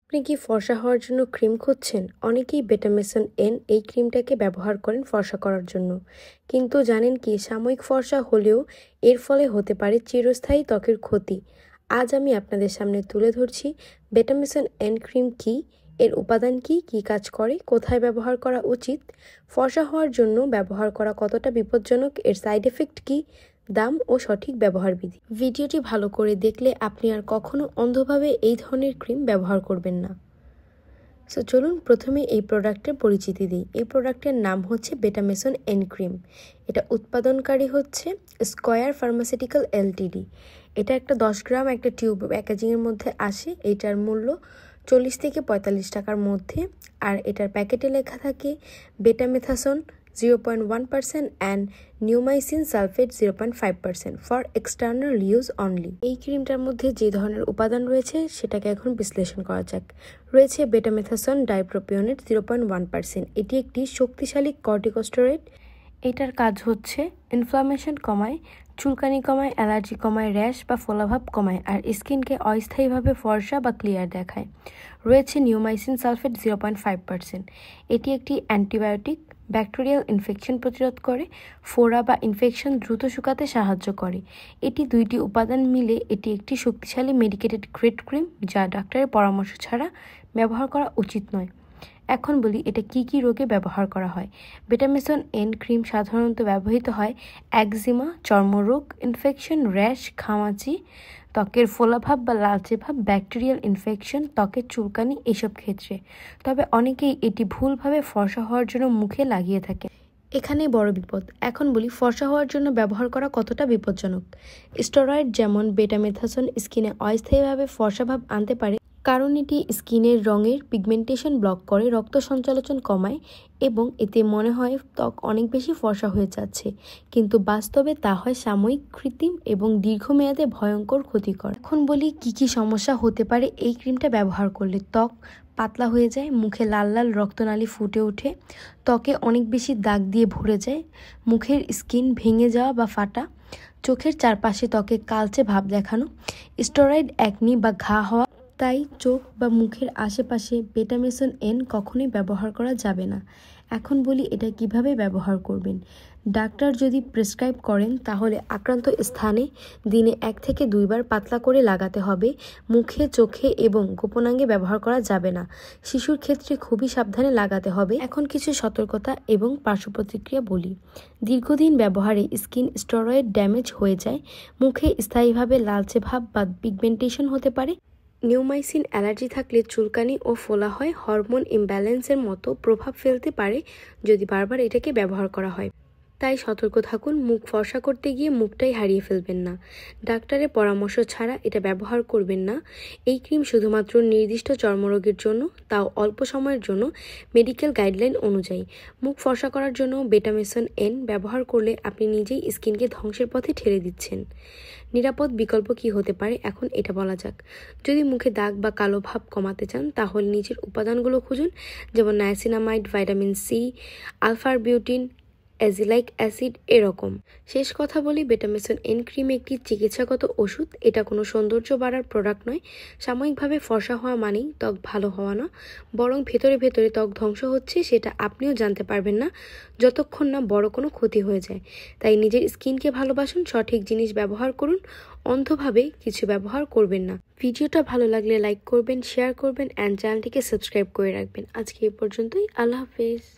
আপনি কি ফর্সা হওয়ার জন্য ক্রিম খুঁজছেন? অনেকেই বেটামেসন এন এই ক্রিমটাকে ব্যবহার করেন ফর্সা করার জন্য। কিন্তু জানেন কি, সাময়িক ফর্সা হলেও এর ফলে হতে পারে চিরস্থায়ী ত্বকের ক্ষতি। আজ আমি আপনাদের সামনে তুলে ধরছি বেটামেসন এন ক্রিম কি, এর উপাদান কি, কি কাজ করে, কোথায় ব্যবহার করা উচিত, ফর্সা হওয়ার জন্য ব্যবহার করা কতটা বিপজ্জনক, এর সাইড এফেক্ট কি, দাম ও সঠিক ব্যবহার বিধি। ভিডিওটি ভালো করে দেখলে আপনি আর কখনো অন্ধভাবে এই ধরনের ক্রিম ব্যবহার করবেন না। সো চলুন প্রথমে এই প্রোডাক্টের পরিচিতি দিই। এই প্রোডাক্টের নাম হচ্ছে বেটামেসন এন ক্রিম। এটা উৎপাদনকারী হচ্ছে স্কয়ার ফার্মাসিউটিক্যাল এলটিডি। এটা একটা 10 গ্রাম একটা টিউব প্যাকেজিংয়ের মধ্যে আসে। এটার মূল্য 40 থেকে 45 টাকার মধ্যে। আর এটার প্যাকেটে লেখা থাকে betamethasone 0.1% and neomycin sulphate 0.5% for external use only. এই ক্রিমটার মধ্যে যে ধরনের উপাদান রয়েছে সেটাকে এখন বিশ্লেষণ করা যাক। রয়েছে বেটামেথাসন ডাইপ্রোপিওনেট 0.1%। এটি একটি শক্তিশালী কর্টিকোস্টেরয়েড। এটার কাজ হচ্ছে ইনফ্লামেশন কমায়, চুলকানি কমায়, অ্যালার্জি কমায়, র্যাশ বা ফোলাভাব কমায়, আর স্কিনকে অস্থায়ীভাবে ফর্সা বা ক্লিয়ার দেখায়। রয়েছে নিউমাইসিন সালফেট 0.5%। এটি একটি অ্যান্টিবায়োটিক, ব্যাকটেরিয়াল ইনফেকশন প্রতিরোধ করে, ফোড়া বা ইনফেকশন দ্রুত শুকাতে সাহায্য করে। এটি দুইটি উপাদান মিলে এটি একটি শক্তিশালী মেডিকেটেড গ্রেড ক্রিম, যা ডাক্তারের পরামর্শ ছাড়া ব্যবহার করা উচিত নয়। এখন বলি এটা কি কি রোগে ব্যবহার করা হয়। বেটামেসন এন ক্রিম সাধারণত ব্যবহৃত হয় একজিমা, চর্মরোগ, ইনফেকশন, র্যাশ, ঘামাচি, ত্বকের ফোলাভাব বা লালচে ভাব, ব্যাকটেরিয়াল ইনফেকশন, ত্বকের চুলকানি এসব ক্ষেত্রে। তবে অনেকেই এটি ভুলভাবে ফর্সা হওয়ার জন্য মুখে লাগিয়ে থাকে। এখানেই বড় বিপদ। এখন বলি ফর্সা হওয়ার জন্য ব্যবহার করা কতটা বিপজ্জনক। স্টেরয়েড যেমন বেটামেথাসন স্কিনে অস্থায়ীভাবে ফর্সা ভাব আনতে পারে, কারণ এটি স্কিনের রঙের পিগমেন্টেশন ব্লক করে, রক্ত সঞ্চালন কমায় এবং এতে মনে হয় ত্বক অনেক বেশি ফর্সা হয়ে যাচ্ছে, কিন্তু বাস্তবে তা হয় সাময়িক, কৃত্রিম এবং দীর্ঘমেয়াদে ভয়ঙ্কর ক্ষতিকর। এখন বলি কি কি সমস্যা হতে পারে এই ক্রিমটা ব্যবহার করলে। ত্বক পাতলা হয়ে যায়, মুখে লাল লাল রক্তনালী ফুটে ওঠে, ত্বকে অনেক বেশি দাগ দিয়ে ভরে যায়, মুখের স্কিন ভেঙে যাওয়া বা ফাটা, চোখের চারপাশে ত্বকে কালচে ভাব দেখানো, স্টেরয়েড অ্যাকনি বা ঘা হওয়া। তাই চোখ বা মুখের আশেপাশে বেটামেসন এন কখনোই ব্যবহার করা যাবে না। এখন বলি এটা কিভাবে ব্যবহার করবেন। ডাক্তার যদি প্রেসক্রাইব করেন তাহলে আক্রান্ত স্থানে দিনে 1 থেকে 2 বার পাতলা করে লাগাতে হবে। মুখে, চোখে এবং গোপনাঙ্গে ব্যবহার করা যাবে না। শিশুর ক্ষেত্রে খুবই সাবধানে লাগাতে হবে। এখন কিছু সতর্কতা এবং পার্শ্ব প্রতিক্রিয়া বলি। দীর্ঘদিন ব্যবহারে স্কিন স্টেরয়েড ড্যামেজ হয়ে যায়, মুখে স্থায়ীভাবে লালচে ভাব বা পিগমেন্টেশন হতে পারে, নিউমাইসিন অ্যালার্জি থাকলে চুলকানি ও ফোলা হয়, হরমোন ইমব্যালেন্সের মতো প্রভাব ফেলতে পারে যদি বারবার এটাকে ব্যবহার করা হয়। তাই সতর্ক থাকুন, মুখ ফর্সা করতে গিয়ে মুখটাই হারিয়ে ফেলবেন না। ডাক্তারের পরামর্শ ছাড়া এটা ব্যবহার করবেন না। এই ক্রিম শুধুমাত্র নির্দিষ্ট চর্মরোগের জন্য, তাও অল্প সময়ের জন্য, মেডিকেল গাইডলাইন অনুযায়ী। মুখ ফর্সা করার জন্য বেটামেসন এন ব্যবহার করলে আপনি নিজেই স্কিনকে ধ্বংসের পথে ঠেলে দিচ্ছেন। নিরাপদ বিকল্প কি হতে পারে এখন এটা বলা যাক। যদি মুখে দাগ বা কালো ভাব কমাতে চান তাহলে নিচের উপাদানগুলো খুঁজুন, যেমন niacinamide, vitamin C, alpha arbutin, azelaic acid এরকম। শেষ কথা বলি, বেটামেসন এন ক্রিম একটি চিকিৎসাগত ওষুধ। এটা কোনো সৌন্দর্য বাড়ার প্রোডাক্ট নয়। সাময়িকভাবে ফর্সা হওয়া মানেই ত্বক ভালো হওয়া না, বরং ভেতরে ভেতরে ত্বক ধ্বংস হচ্ছে সেটা আপনিও জানতে পারবেন না যতক্ষণ না বড় কোনো ক্ষতি হয়ে যায়। তাই নিজের স্কিনকে ভালোবাসুন, সঠিক জিনিস ব্যবহার করুন, অন্ধভাবে কিছু ব্যবহার করবেন না। ভিডিওটা ভালো লাগলে লাইক করবেন, শেয়ার করবেন অ্যান্ড চ্যানেলটিকে সাবস্ক্রাইব করে রাখবেন। আজকে এই পর্যন্তই। আল্লাহ হাফেজ।